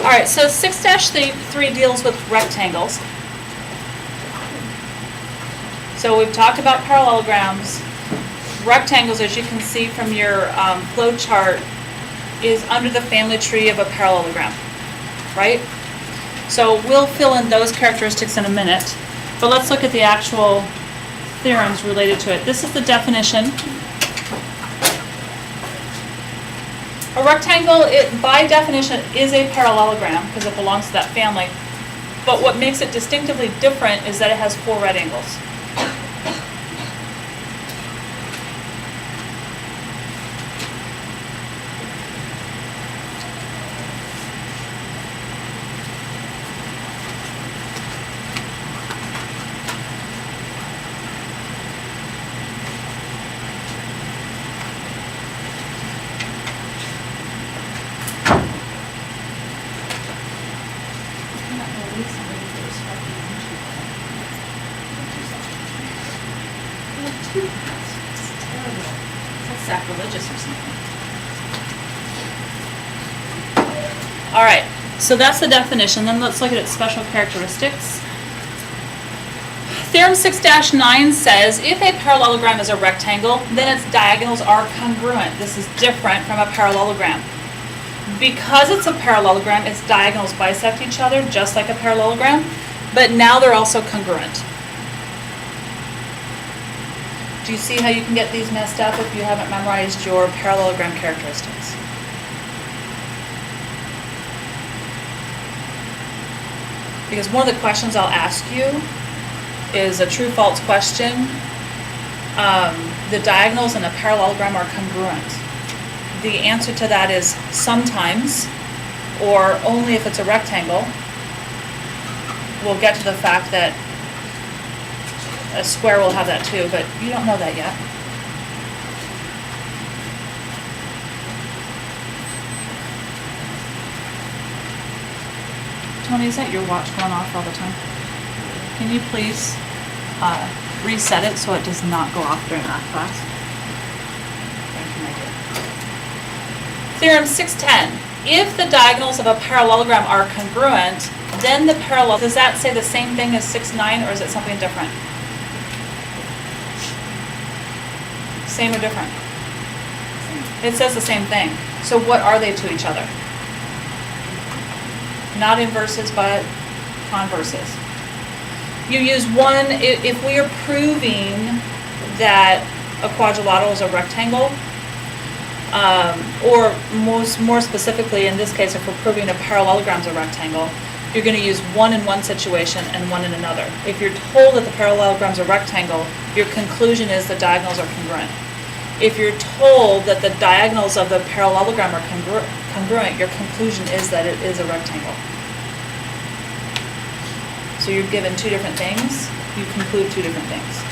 right, so 6-3 deals with rectangles. So we've talked about parallelograms. Rectangles, as you can see from your flow chart, is under the family tree of a parallelogram, right? So we'll fill in those characteristics in a minute, but let's look at the actual theorems related to it. This is the definition. A rectangle, by definition, is a parallelogram because it belongs to that family. But what makes it distinctively different is that it has 4 right angles. Sacrilegious or something. All right, so that's the definition. Then let's look at its special characteristics. Theorem 6-9 says if a parallelogram is a rectangle, then its diagonals are congruent. This is different from a parallelogram. Because it's a parallelogram, its diagonals bisect each other just like a parallelogram, but now they're also congruent. Do you see how you can get these messed up if you haven't memorized your parallelogram characteristics? Because one of the questions I'll ask you is a true-false question. The diagonals in a parallelogram are congruent. The answer to that is sometimes, or only if it's a rectangle. We'll get to the fact that a square will have that too, but you don't know that yet. Tony, is that your watch going off all the time? Can you please reset it so it does not go off during math class? Thank you, my dear. Theorem 610. If the diagonals of a parallelogram are congruent, then the parallel, does that say the same thing as 6-9 or is it something different? Same or different? It says the same thing. So what are they to each other? Not inverses, but converses. You use one, if we are proving that a quadrilateral is a rectangle, or more specifically, in this case, if we're proving a parallelogram is a rectangle, you're going to use one in one situation and one in another. If you're told that the parallelogram is a rectangle, your conclusion is the diagonals are congruent. If you're told that the diagonals of the parallelogram are congruent, your conclusion is that it is a rectangle. So you're given two different things, you conclude two different things.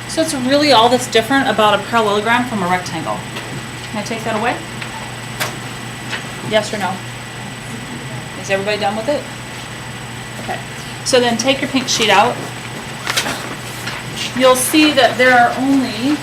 So it's really all that's different about a parallelogram from a rectangle. Can I take that away? Yes or no? Is everybody done with it? Okay. So then take your pink sheet out. You'll see that there are only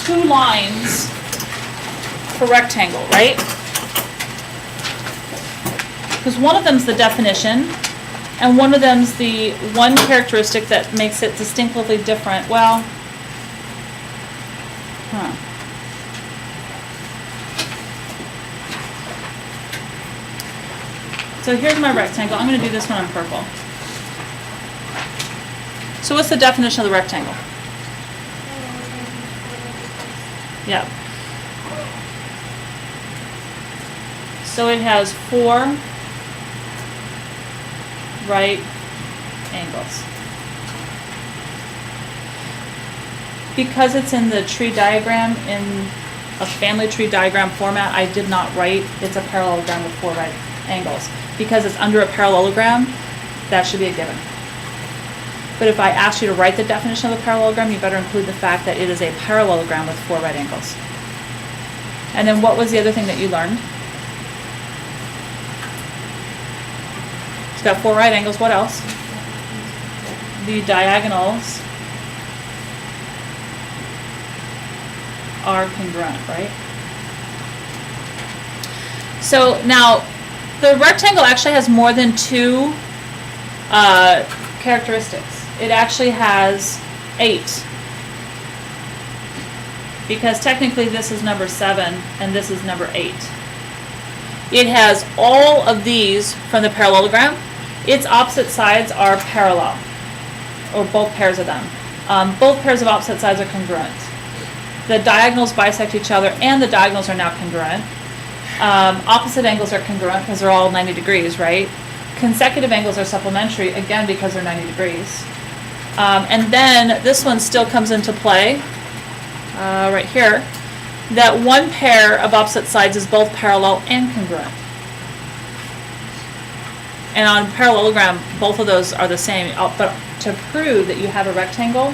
2 lines for rectangle, right? Because one of them's the definition, and one of them's the one characteristic that makes it distinctively different. Well, So here's my rectangle. I'm going to do this one in purple. So what's the definition of the rectangle? Yeah. So it has 4 right angles. Because it's in the tree diagram, in a family tree diagram format, I did not write it's a parallelogram with 4 right angles. Because it's under a parallelogram, that should be a given. But if I ask you to write the definition of a parallelogram, you better include the fact that it is a parallelogram with 4 right angles. And then what was the other thing that you learned? It's got 4 right angles. What else? The diagonals are congruent, right? So now, the rectangle actually has more than 2 characteristics. It actually has 8. Because technically this is number 7 and this is number 8. It has all of these from the parallelogram. Its opposite sides are parallel, or both pairs of them. Both pairs of opposite sides are congruent. The diagonals bisect each other, and the diagonals are now congruent. Opposite angles are congruent because they're all 90 degrees, right? Consecutive angles are supplementary, again, because they're 90 degrees. And then this one still comes into play, right here, that one pair of opposite sides is both parallel and congruent. And on parallelogram, both of those are the same. But to prove that you have a rectangle,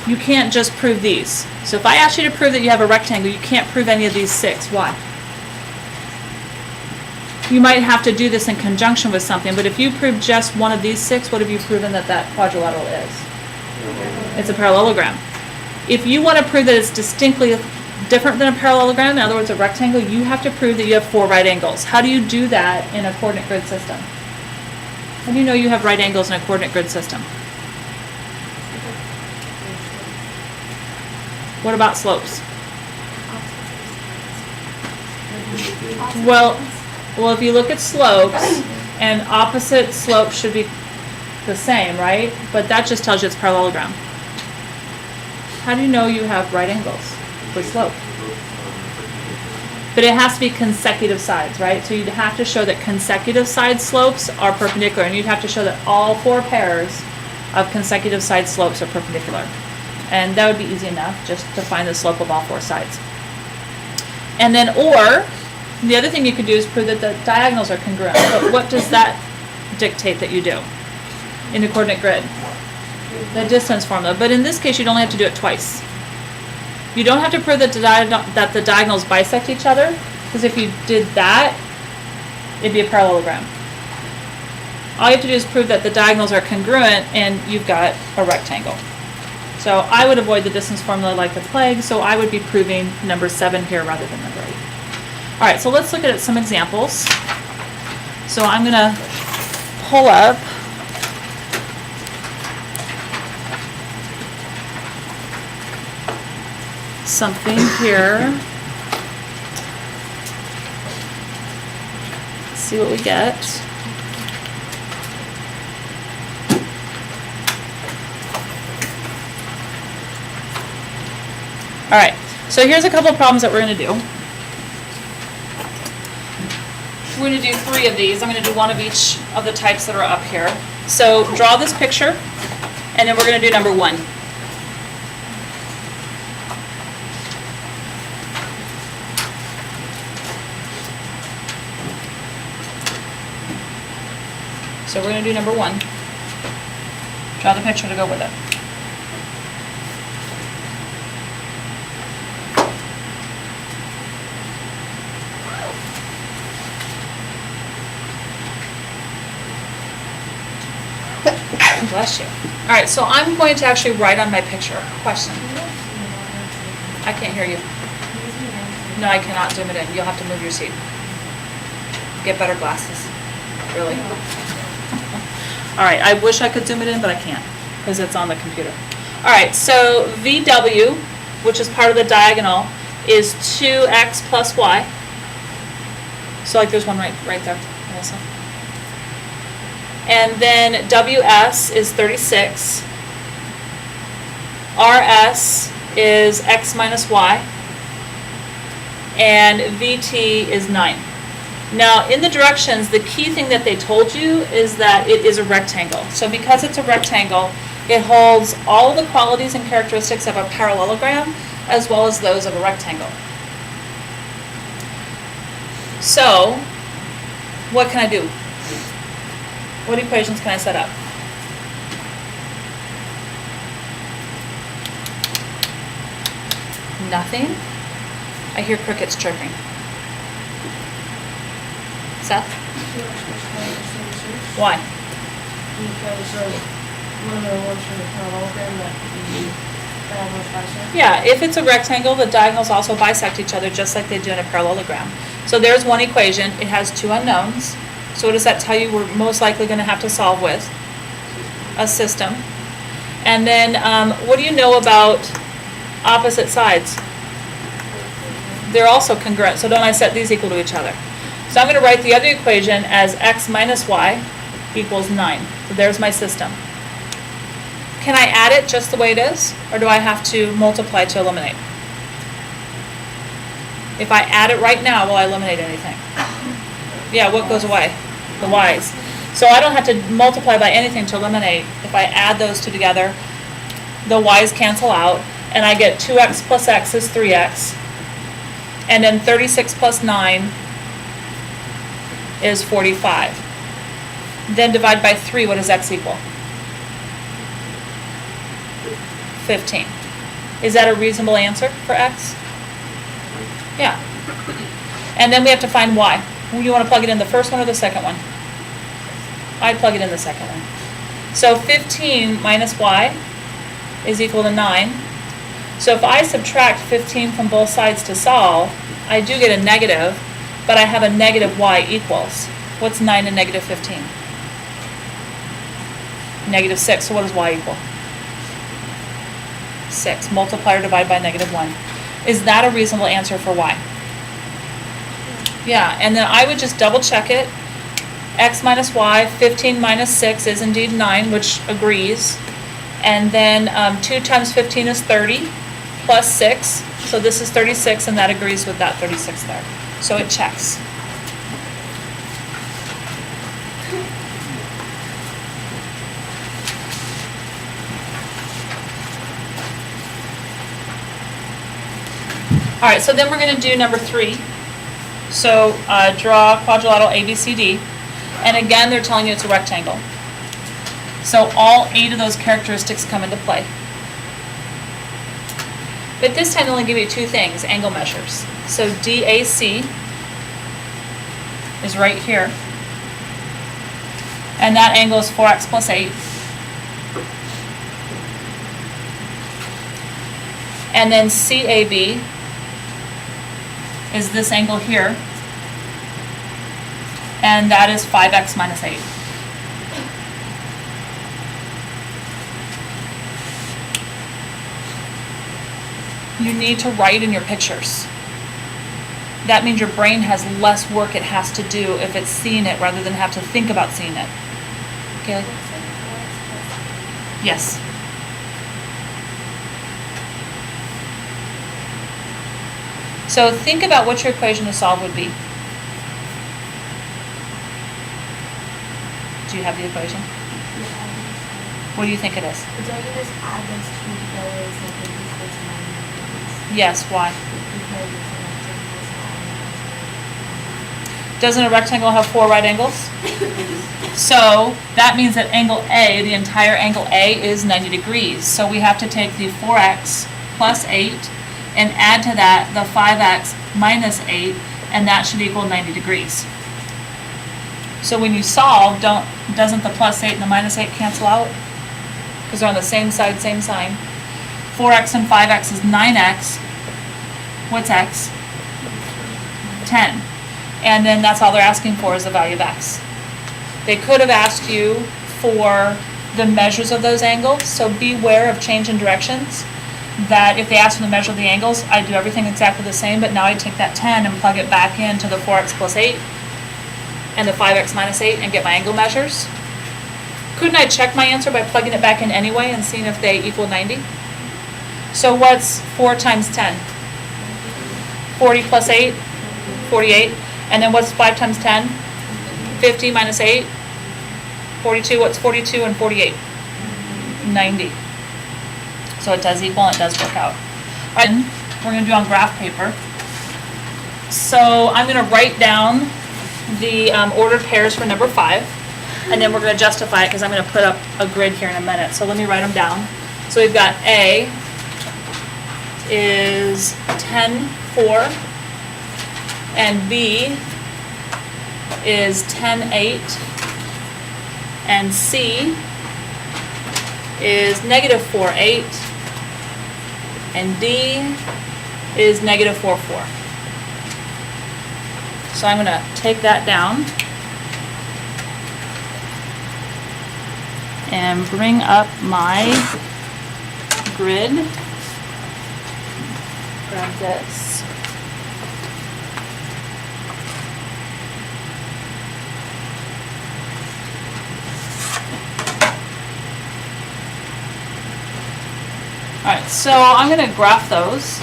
you can't just prove these. So if I ask you to prove that you have a rectangle, you can't prove any of these 6. Why? You might have to do this in conjunction with something, but if you prove just one of these 6, what have you proven that that quadrilateral is? It's a parallelogram. If you want to prove that it's distinctly different than a parallelogram, in other words, a rectangle, you have to prove that you have 4 right angles. How do you do that in a coordinate grid system? How do you know you have right angles in a coordinate grid system? What about slopes? Well, if you look at slopes, and opposite slopes should be the same, right? But that just tells you it's parallelogram. How do you know you have right angles for slope? But it has to be consecutive sides, right? So you'd have to show that consecutive side slopes are perpendicular, and you'd have to show that all 4 pairs of consecutive side slopes are perpendicular. And that would be easy enough, just to find the slope of all 4 sides. And then, or, the other thing you could do is prove that the diagonals are congruent. But what does that dictate that you do in the coordinate grid? The distance formula. But in this case, you'd only have to do it twice. You don't have to prove that the diagonals bisect each other, because if you did that, it'd be a parallelogram. All you have to do is prove that the diagonals are congruent, and you've got a rectangle. So I would avoid the distance formula like the plague, so I would be proving number 7 here rather than number 8. All right, so let's look at some examples. So I'm going to pull up something here. Let's see what we get. All right, so here's a couple of problems that we're going to do. We're going to do 3 of these. I'm going to do 1 of each of the types that are up here. So draw this picture, and then we're going to do number 1. So we're going to do number 1. Draw the picture to go with it. Bless you. All right, so I'm going to actually write on my picture. Question. I can't hear you. No, I cannot zoom it in. You'll have to move your seat. Get better glasses. Really. All right, I wish I could zoom it in, but I can't because it's on the computer. All right, so VW, which is part of the diagonal, is 2x plus y. So like there's one right there, Melissa. And then WS is 36. RS is x minus y. And VT is 9. Now, in the directions, the key thing that they told you is that it is a rectangle. So because it's a rectangle, it holds all of the qualities and characteristics of a parallelogram as well as those of a rectangle. So, what can I do? What equations can I set up? nothing. I hear crickets chirping. Seth? Why? Because of one of the ones from the parallelogram that the diagonals bisect. Yeah, if it's a rectangle, the diagonals also bisect each other just like they do in a parallelogram. So there's one equation. It has two unknowns. So what does that tell you we're most likely going to have to solve with? A system. And then what do you know about opposite sides? They're also congruent. So don't I set these equal to each other? So I'm going to write the other equation as x minus y equals 9. So there's my system. Can I add it just the way it is? Or do I have to multiply to eliminate? If I add it right now, will I eliminate anything? Yeah, what goes away? The y's. So I don't have to multiply by anything to eliminate. If I add those two together, the y's cancel out, and I get 2x plus x is 3x. And then 36 plus 9 is 45. Then divide by 3, what does x equal? 15. Is that a reasonable answer for x? Yeah. And then we have to find y. You want to plug it in the first one or the second one? I'd plug it in the second one. So 15 minus y is equal to 9. So if I subtract 15 from both sides to solve, I do get a negative, but I have a negative y equals. What's 9 and negative 15? Negative 6. So what does y equal? 6. Multiply or divide by negative 1. Is that a reasonable answer for y? Yeah, and then I would just double check it. X minus y, 15 minus 6 is indeed 9, which agrees. And then 2 times 15 is 30, plus 6. So this is 36, and that agrees with that 36 there. So it checks. All right, so then we're going to do number 3. So draw quadrilateral ABCD. And again, they're telling you it's a rectangle. So all 8 of those characteristics come into play. But this time they only give you 2 things, angle measures. So DAC is right here. And that angle is 4x plus 8. And then CAB is this angle here. And that is 5x minus 8. You need to write in your pictures. That means your brain has less work it has to do if it's seeing it rather than have to think about seeing it. Okay? Yes. So think about what your equation to solve would be. Do you have the equation? What do you think it is? Don't you just add those two together so that this equals 9 degrees? Yes, why? Because it's a rectangle, so Doesn't a rectangle have 4 right angles? So that means that angle A, the entire angle A, is 90 degrees. So we have to take the 4x plus 8 and add to that the 5x minus 8, and that should equal 90 degrees. So when you solve, doesn't the plus 8 and the minus 8 cancel out? Because they're on the same side, same sign. 4x and 5x is 9x. What's x? 10. And then that's all they're asking for is the value of x. They could have asked you for the measures of those angles, so beware of change in directions. That if they ask for the measure of the angles, I do everything exactly the same, but now I take that 10 and plug it back into the 4x plus 8 and the 5x minus 8 and get my angle measures. Couldn't I check my answer by plugging it back in anyway and seeing if they equal 90? So what's 4 times 10? 40 plus 8? 48. And then what's 5 times 10? 50 minus 8? 42. What's 42 and 48? 90. So it does equal and it does work out. All right, we're going to do on graph paper. So I'm going to write down the ordered pairs for number 5, and then we're going to justify it because I'm going to put up a grid here in a minute. So let me write them down. So we've got A is 10, 4, and B is 10, 8, and C is negative 4, 8, and D is negative 4, 4. So I'm going to take that down and bring up my grid. Grab this. Alright, so I'm going to graph those.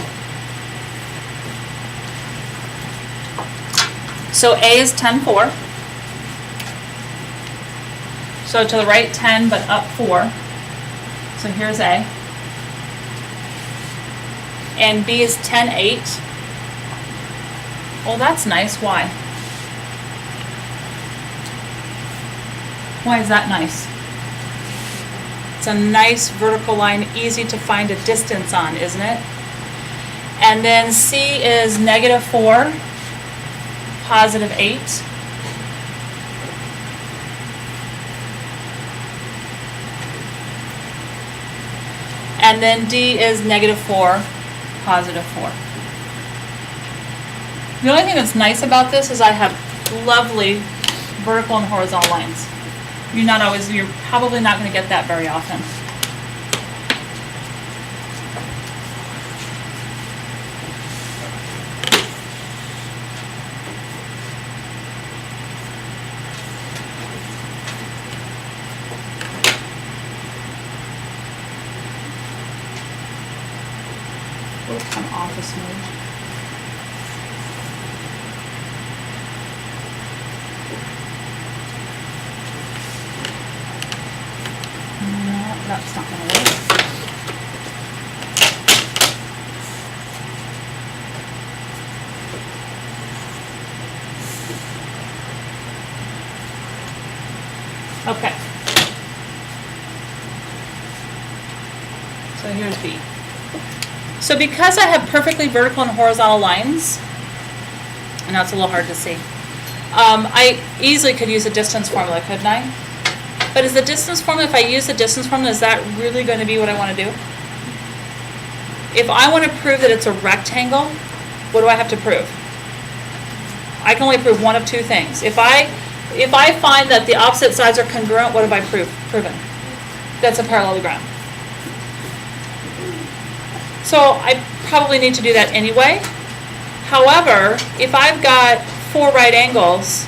So A is 10, 4. So to the right 10, but up 4. So here's A. And B is 10, 8. Well, that's nice. Why? Why is that nice? It's a nice vertical line, easy to find a distance on, isn't it? And then C is negative 4, positive 8. And then D is negative 4, positive 4. The only thing that's nice about this is I have lovely vertical and horizontal lines. You're probably not going to get that very often. Oops, I'm office mode. That's not going to work. Okay. So here's B. So because I have perfectly vertical and horizontal lines, and now it's a little hard to see, I easily could use a distance formula, couldn't I? But is the distance formula, if I use the distance formula, is that really going to be what I want to do? If I want to prove that it's a rectangle, what do I have to prove? I can only prove one of two things. If I find that the opposite sides are congruent, what have I proven? That's a parallelogram. So I probably need to do that anyway. However, if I've got 4 right angles,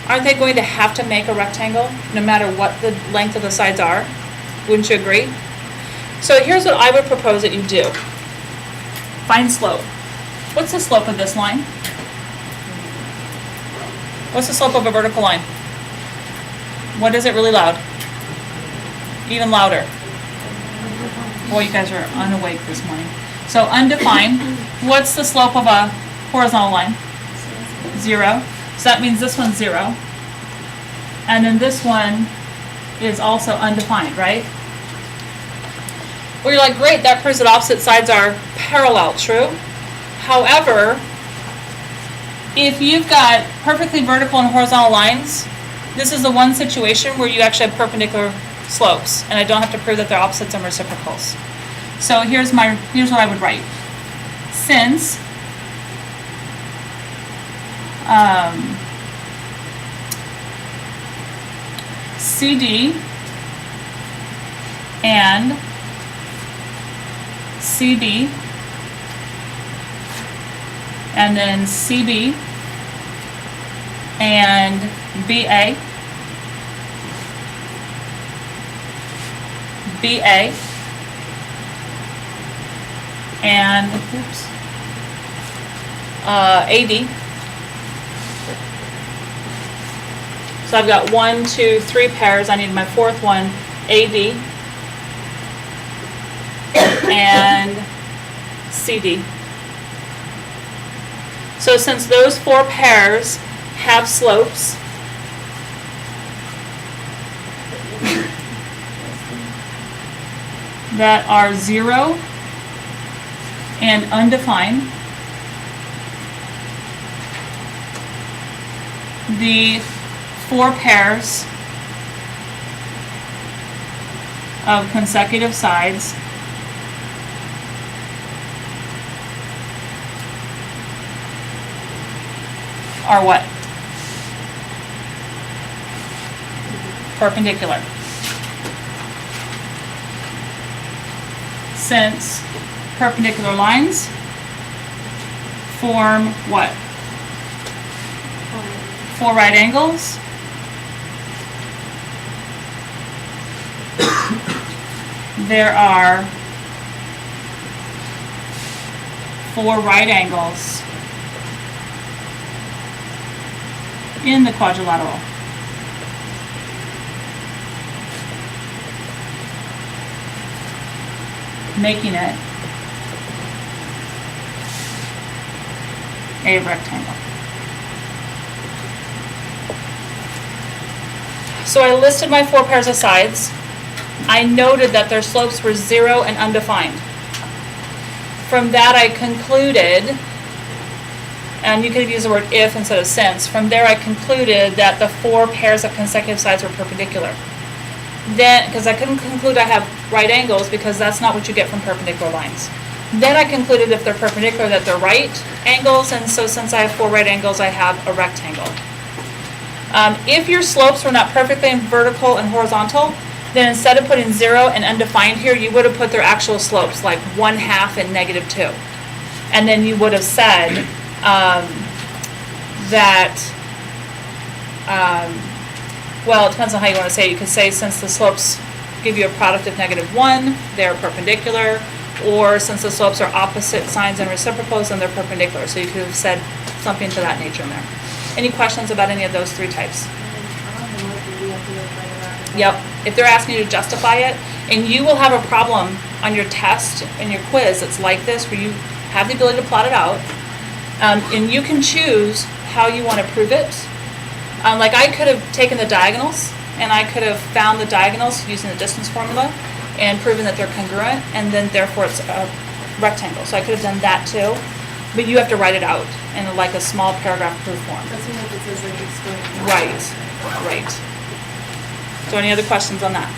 aren't they going to have to make a rectangle no matter what the length of the sides are? Wouldn't you agree? So here's what I would propose that you do. Find slope. What's the slope of this line? What's the slope of a vertical line? What is it really loud? Even louder. Boy, you guys are unawake this morning. So undefined. What's the slope of a horizontal line? 0. So that means this one's 0. And then this one is also undefined, right? Well, you're like, great, that proves that opposite sides are parallel, true? However, if you've got perfectly vertical and horizontal lines, this is the one situation where you actually have perpendicular slopes, and I don't have to prove that they're opposites and reciprocals. So here's what I would write. Since CD and CB and then CB and BA, BA, and oops, AD. So I've got 1, 2, 3 pairs. I need my fourth one, AD and CD. So since those 4 pairs have slopes, that are 0, and undefined. The 4 pairs of consecutive sides are what? Perpendicular. Since perpendicular lines form what? 4 right angles. There are 4 right angles in the quadrilateral. Making it a rectangle. So I listed my 4 pairs of sides. I noted that their slopes were 0 and undefined. From that I concluded, and you could have used the word if instead of since, from there I concluded that the 4 pairs of consecutive sides were perpendicular. Then, because I couldn't conclude I have right angles because that's not what you get from perpendicular lines. Then I concluded if they're perpendicular that they're right angles, and so since I have 4 right angles I have a rectangle. If your slopes were not perfectly vertical and horizontal, then instead of putting 0 and undefined here, you would have put their actual slopes, like 1/2 and -2. And then you would have said well, it depends on how you want to say it. You could say since the slopes give you a product of -1, they're perpendicular, or since the slopes are opposite signs and reciprocals, then they're perpendicular. So you could have said something to that nature in there. Any questions about any of those 3 types? Yep. If they're asking you to justify it, and you will have a problem on your test and your quiz, it's like this, where you have the ability to plot it out, and you can choose how you want to prove it. Like I could have taken the diagonals, and I could have found the diagonals using the distance formula and proven that they're congruent, and then therefore it's a rectangle. So I could have done that too, but you have to write it out in like a small paragraph proof form. That's what it says, like, explain. Right, right. So any other questions on that?